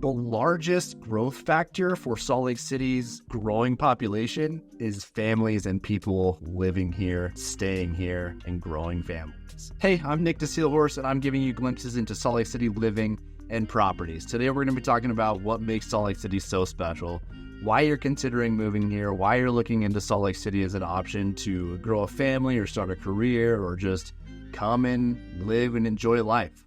The largest growth factor for Salt Lake City's growing population is families and people living here, staying here, and growing families. Hey, I'm Nick DeSeelhorst, and I'm giving you glimpses into Salt Lake City living and properties. Today, we're going to be talking about what makes Salt Lake City so special, why you're considering moving here, why you're looking into Salt Lake City as an option to grow a family or start a career or just come and live and enjoy life.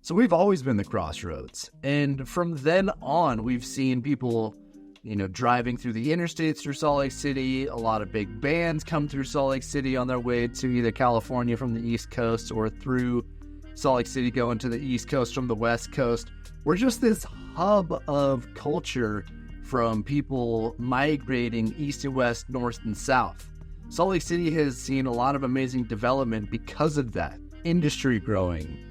So we've always been the crossroads, and from then on, we've seen people, driving through the interstates through Salt Lake City. A lot of big bands come through Salt Lake City on their way to either California from the East Coast or through Salt Lake City going to the East Coast from the West Coast. We're just this hub of culture from people migrating east and west, north and south. Salt Lake City has seen a lot of amazing development because of that. Industry growing,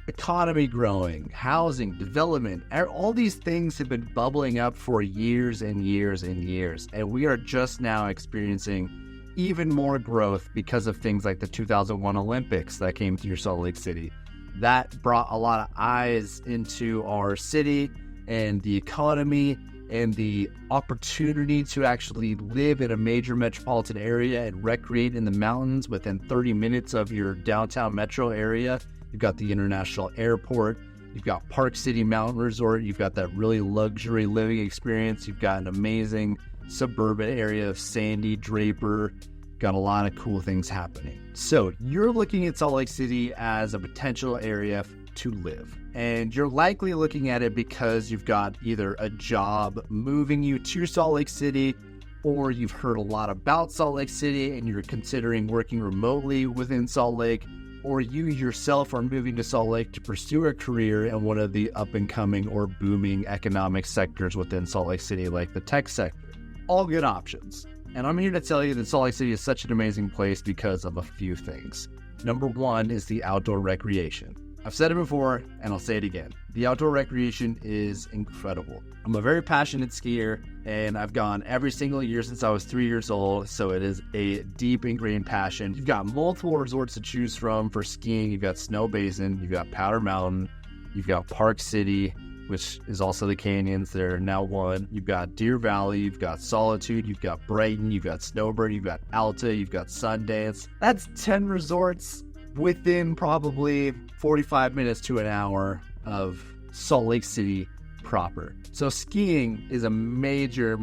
economy growing, housing, development, all these things have been bubbling up for years and years and years. And we are just now experiencing even more growth because of things like the 2001 Olympics that came through Salt Lake City. That brought a lot of eyes into our city and the economy and the opportunity to actually live in a major metropolitan area and recreate in the mountains within 30 minutes of your downtown metro area. You've got the international airport, you've got Park City Mountain Resort, you've got that really luxury living experience, you've got an amazing suburban area of Sandy, Draper, got a lot of cool things happening. So you're looking at Salt Lake City as a potential area to live. And you're likely looking at it because you've got either a job moving you to Salt Lake City, or you've heard a lot about Salt Lake City and you're considering working remotely within Salt Lake, or you yourself are moving to Salt Lake to pursue a career in one of the up-and-coming or booming economic sectors within Salt Lake City, like the tech sector. All good options. And I'm here to tell you that Salt Lake City is such an amazing place because of a few things. Number one is the outdoor recreation. I've said it before, and I'll say it again. The outdoor recreation is incredible. I'm a very passionate skier, and I've gone every single year since I was 3 years old, so it is a deep ingrained passion. You've got multiple resorts to choose from for skiing. You've got Snow Basin, you've got Powder Mountain, you've got Park City, which is also the canyons. There are now one. You've got Deer Valley, you've got Solitude, you've got Brighton, you've got Snowbird, you've got Alta, you've got Sundance. That's 10 resorts within probably 45 minutes to an hour of Salt Lake City proper. So skiing is a major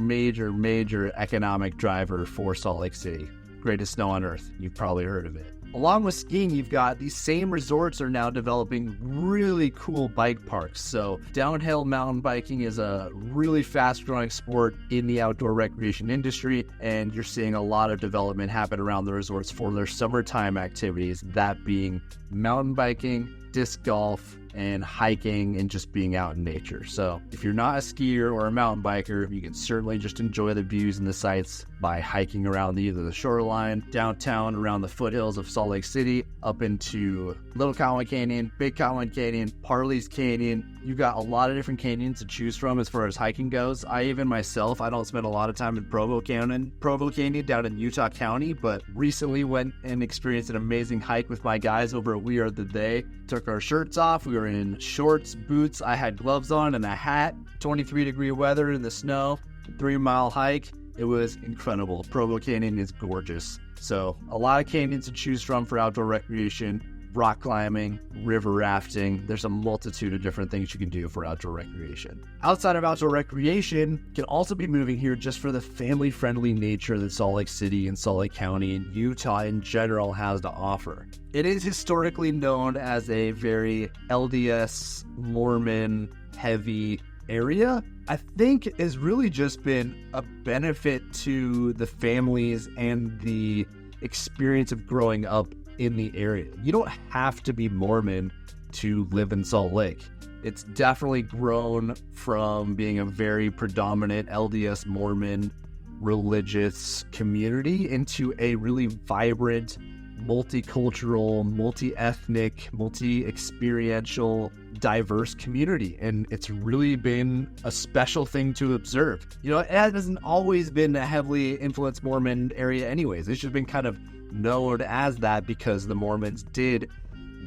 economic driver for Salt Lake City. Greatest snow on earth. You've probably heard of it. Along with skiing, you've got these same resorts are now developing really cool bike parks. So downhill mountain biking is a really fast growing sport in the outdoor recreation industry. And you're seeing a lot of development happen around the resorts for their summertime activities, that being mountain biking, disc golf, and hiking and just being out in nature. So if you're not a skier or a mountain biker, you can certainly just enjoy the views and the sights by hiking around either the shoreline, downtown, around the foothills of Salt Lake City, up into Little Cottonwood Canyon, Big Cottonwood Canyon, Parley's Canyon. You've got a lot of different canyons to choose from as far as hiking goes. I don't spend a lot of time in Provo Canyon down in Utah County, but recently went and experienced an amazing hike with my guys over at We Are the Day. Took our shirts off. We were in shorts, boots. I had gloves on and a hat. 23-degree weather in the snow. 3-mile hike. It was incredible. Provo Canyon is gorgeous. So a lot of canyons to choose from for outdoor recreation. Rock climbing, river rafting. There's a multitude of different things you can do for outdoor recreation. Outside of outdoor recreation, you can also be moving here just for the family-friendly nature that Salt Lake City and Salt Lake County and Utah in general has to offer. It is historically known as a very LDS, Mormon heavy area. I think has really just been a benefit to the families and the experience of growing up in the area. You don't have to be Mormon to live in Salt Lake. It's definitely grown from being a very predominant LDS Mormon religious community into a really vibrant, multicultural, multi-ethnic, multi-experiential, diverse community. And it's really been a special thing to observe. It hasn't always been a heavily influenced Mormon area anyways. It's just been kind of known as that because the Mormons did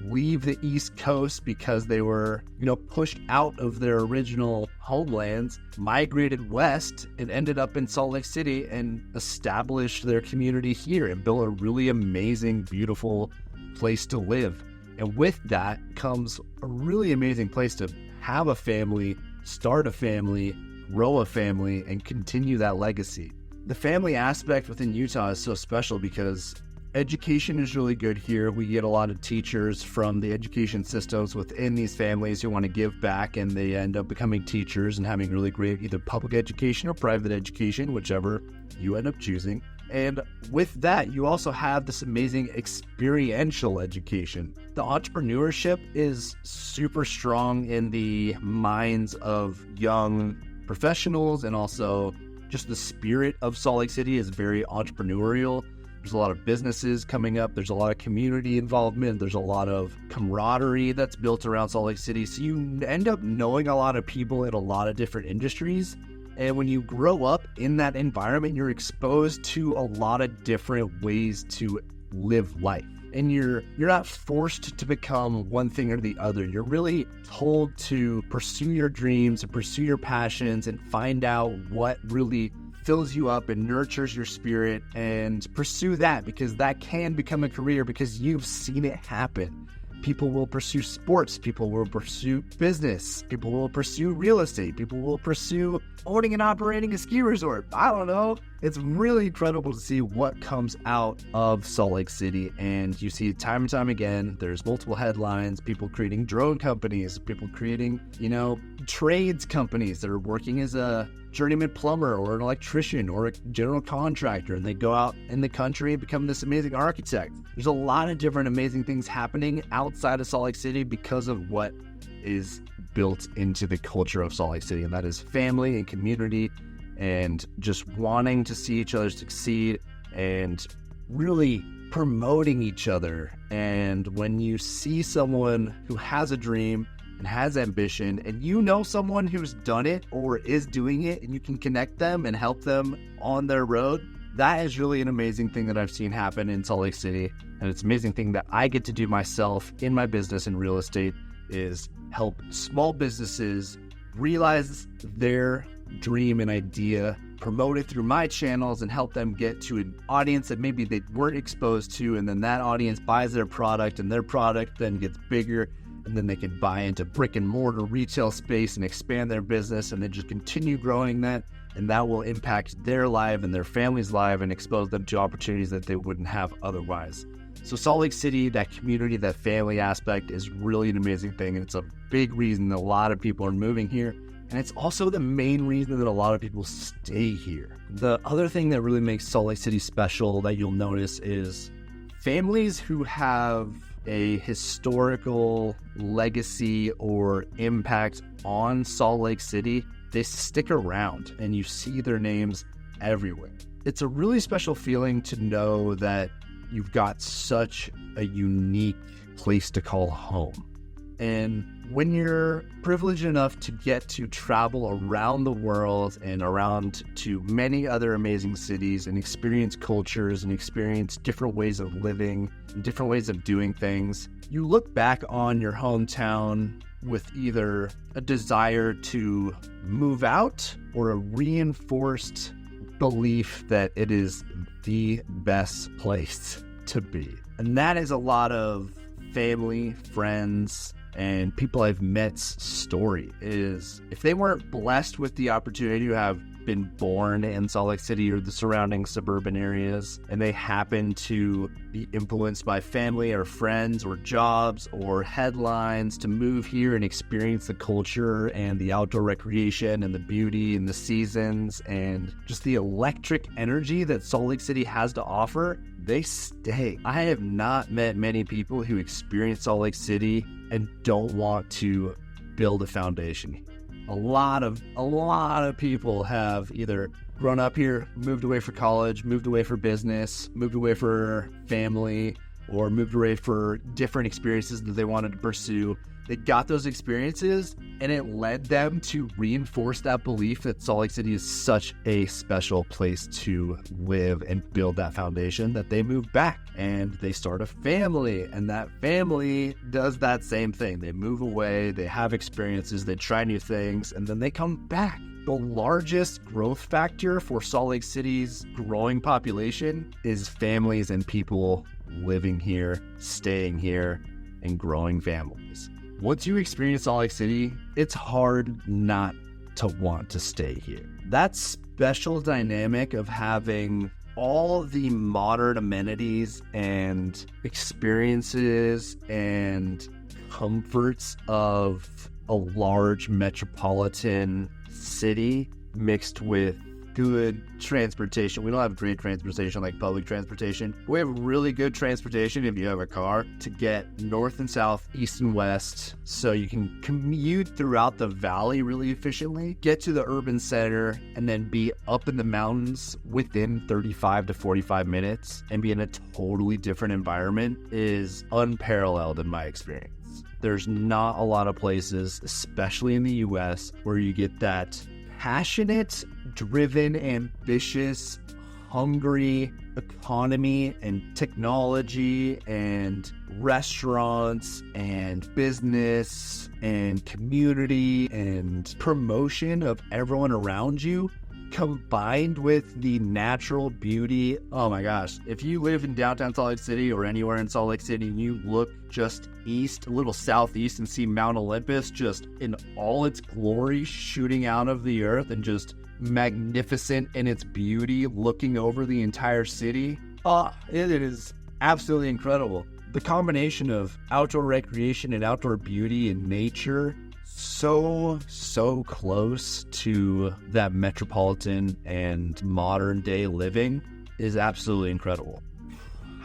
leave the East Coast because they were, pushed out of their original homelands, migrated west, and ended up in Salt Lake City and established their community here and built a really amazing, beautiful place to live. And with that comes a really amazing place to have a family, start a family, grow a family, and continue that legacy. The family aspect within Utah is so special because education is really good here. We get a lot of teachers from the education systems within these families who want to give back, and they end up becoming teachers and having really great either public education or private education, whichever you end up choosing. And with that, you also have this amazing experiential education. The entrepreneurship is super strong in the minds of young professionals, and also just the spirit of Salt Lake City is very entrepreneurial. There's a lot of businesses coming up. There's a lot of community involvement. There's a lot of camaraderie that's built around Salt Lake City. So you end up knowing a lot of people in a lot of different industries. And when you grow up in that environment, you're exposed to a lot of different ways to live life. And you're not forced to become one thing or the other. You're really told to pursue your dreams and pursue your passions and find out what really fills you up and nurtures your spirit, and pursue that, because that can become a career because you've seen it happen. People will pursue sports, people will pursue business, people will pursue real estate, people will pursue owning and operating a ski resort. I don't know. It's really incredible to see what comes out of Salt Lake City, and you see time and time again, there's multiple headlines, people creating drone companies, people creating, trades companies that are working as a journeyman plumber or an electrician or a general contractor, and they go out in the country and become this amazing architect. There's a lot of different amazing things happening outside of Salt Lake City because of what is built into the culture of Salt Lake City, and that is family and community and just wanting to see each other succeed and really promoting each other. And when you see someone who has a dream and has ambition, and someone who's done it or is doing it, and you can connect them and help them on their road, that is really an amazing thing that I've seen happen in Salt Lake City. And it's an amazing thing that I get to do myself in my business in real estate, is help small businesses realize their dream and idea, promote it through my channels, and help them get to an audience that maybe they weren't exposed to, and then that audience buys their product, and their product then gets bigger, and then they can buy into brick and mortar retail space and expand their business, and then just continue growing that, and that will impact their life and their family's life and expose them to opportunities that they wouldn't have otherwise. So Salt Lake City, that community, that family aspect is really an amazing thing, and it's a big reason that a lot of people are moving here, and it's also the main reason that a lot of people stay here. The other thing that really makes Salt Lake City special that you'll notice is families who have a historical legacy or impact on Salt Lake City, they stick around and you see their names everywhere. It's a really special feeling to know that you've got such a unique place to call home. And when you're privileged enough to get to travel around the world and around to many other amazing cities and experience cultures and experience different ways of living and different ways of doing things, you look back on your hometown with either a desire to move out or a reinforced belief that it is the best place to be. And that is a lot of family, friends, and people I've met's story. Is if they weren't blessed with the opportunity to have been born in Salt Lake City or the surrounding suburban areas, and they happen to be influenced by family or friends or jobs or headlines to move here and experience the culture and the outdoor recreation and the beauty and the seasons and just the electric energy that Salt Lake City has to offer, they stay. I have not met many people who experience Salt Lake City and don't want to build a foundation. A lot of people have either grown up here, moved away for college, moved away for business, moved away for family, or moved away for different experiences that they wanted to pursue. They got those experiences, and it led them to reinforce that belief that Salt Lake City is such a special place to live and build that foundation, that they move back and they start a family, and that family does that same thing. They move away, they have experiences, they try new things, and then they come back. The largest growth factor for Salt Lake City's growing population is families and people living here, staying here, and growing families. Once you experience Salt Lake City, it's hard not to want to stay here. That special dynamic of having all the modern amenities and experiences and comforts of a large metropolitan city mixed with good transportation. We don't have great transportation like public transportation. We have really good transportation if you have a car to get north and south, east and west, so you can commute throughout the valley really efficiently, get to the urban center, and then be up in the mountains within 35 to 45 minutes and be in a totally different environment is unparalleled in my experience. There's not a lot of places, especially in the US, where you get that passionate, driven, ambitious, hungry economy and technology and restaurants and business and community and promotion of everyone around you, combined with the natural beauty. Oh my gosh, if you live in downtown Salt Lake City or anywhere in Salt Lake City and you look just east, a little southeast, and see Mount Olympus just in all its glory shooting out of the earth and just magnificent in its beauty looking over the entire city, it is absolutely incredible. The combination of outdoor recreation and outdoor beauty and nature, so close to that metropolitan and modern day living, is absolutely incredible.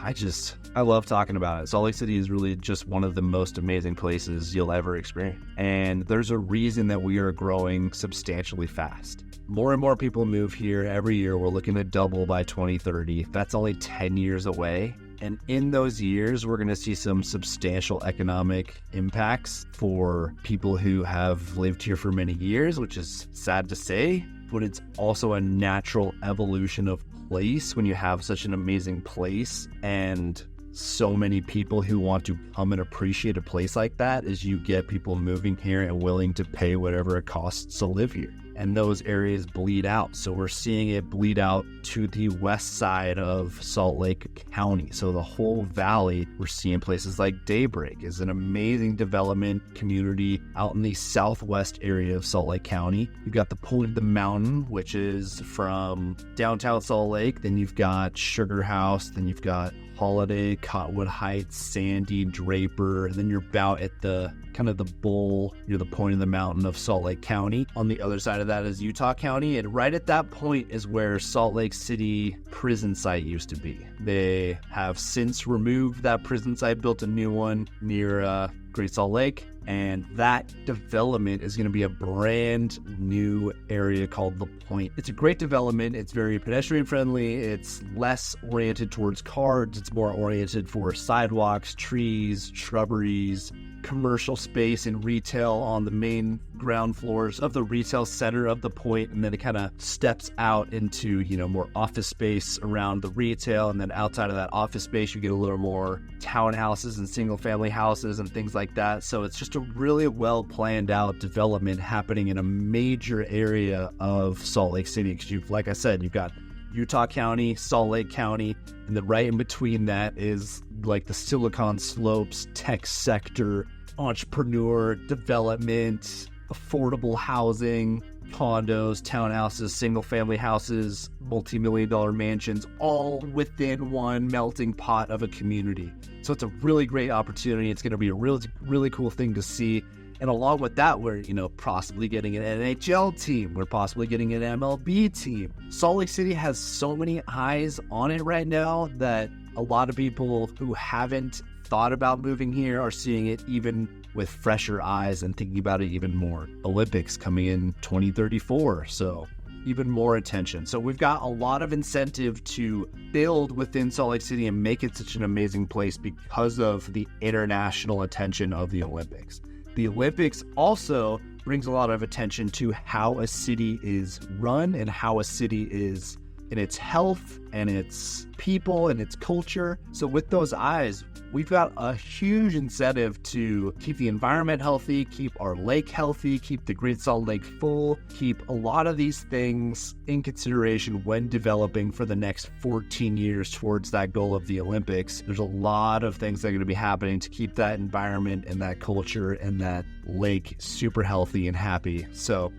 I love talking about it. Salt Lake City is really just one of the most amazing places you'll ever experience. And there's a reason that we are growing substantially fast. More and more people move here every year. We're looking to double by 2030. That's only 10 years away. And in those years, we're going to see some substantial economic impacts for people who have lived here for many years, which is sad to say, but it's also a natural evolution of place when you have such an amazing place and so many people who want to come and appreciate a place like that, as you get people moving here and willing to pay whatever it costs to live here. And those areas bleed out. So we're seeing it bleed out to the west side of Salt Lake County. So the whole valley, we're seeing places like Daybreak is an amazing development community out in the southwest area of Salt Lake County. You've got the Point of the Mountain, which is from downtown Salt Lake. Then you've got Sugar House. Then you've got Holiday, Cottonwood Heights, Sandy, Draper, and then you're about at the kind of the bowl near the Point of the Mountain of Salt Lake County. On the other side of that is Utah County, and right at that point is where Salt Lake City prison site used to be. They have since removed that prison site, built a new one near Great Salt Lake, and that development is going to be a brand new area called The Point. It's a great development. It's very pedestrian friendly. It's less oriented towards cars. It's more oriented for sidewalks, trees, shrubberies, commercial space and retail on the main ground floors of the retail center of The Point, and then it kind of steps out into, more office space around the retail, and then outside of that office space you get a little more townhouses and single family houses and things like that. So it's just a really well planned out development happening in a major area of Salt Lake City, because like I said, you've got Utah County, Salt Lake County, and then right in between that is like the Silicon Slopes tech sector, entrepreneur development, affordable housing, condos, townhouses, single family houses, multi-million-dollar mansions, all within one melting pot of a community. So it's a really great opportunity. It's going to be a really cool thing to see. And along with that, we're, possibly getting an NHL team. We're possibly getting an MLB team. Salt Lake City has so many eyes on it right now that a lot of people who haven't thought about moving here are seeing it even with fresher eyes and thinking about it even more. Olympics coming in 2034. So even more attention. So we've got a lot of incentive to build within Salt Lake City and make it such an amazing place because of the international attention of the Olympics. The Olympics also brings a lot of attention to how a city is run and how a city is in its health and its people and its culture. So with those eyes, we've got a huge incentive to keep the environment healthy, keep our lake healthy, keep the Great Salt Lake full, keep a lot of these things in consideration when developing for the next 14 years towards that goal of the Olympics. There's a lot of things that are going to be happening to keep that environment and that culture and that lake super healthy and happy. So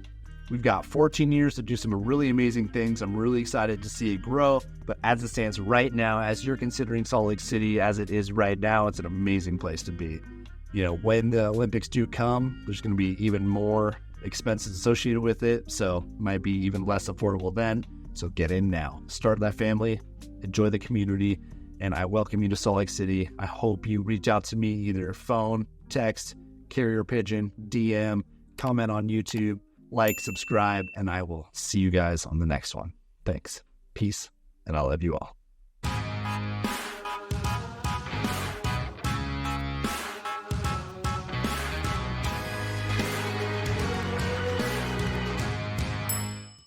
we've got 14 years to do some really amazing things. I'm really excited to see it grow. But as it stands right now, as you're considering Salt Lake City as it is right now, it's an amazing place to be. You know, when the Olympics do come, there's going to be even more expenses associated with it. So it might be even less affordable then. So get in now. Start that family. Enjoy the community. And I welcome you to Salt Lake City. I hope you reach out to me either phone, text, carrier pigeon, DM, comment on YouTube. Like, subscribe, and I will see you guys on the next one. Thanks. Peace, and I love you all.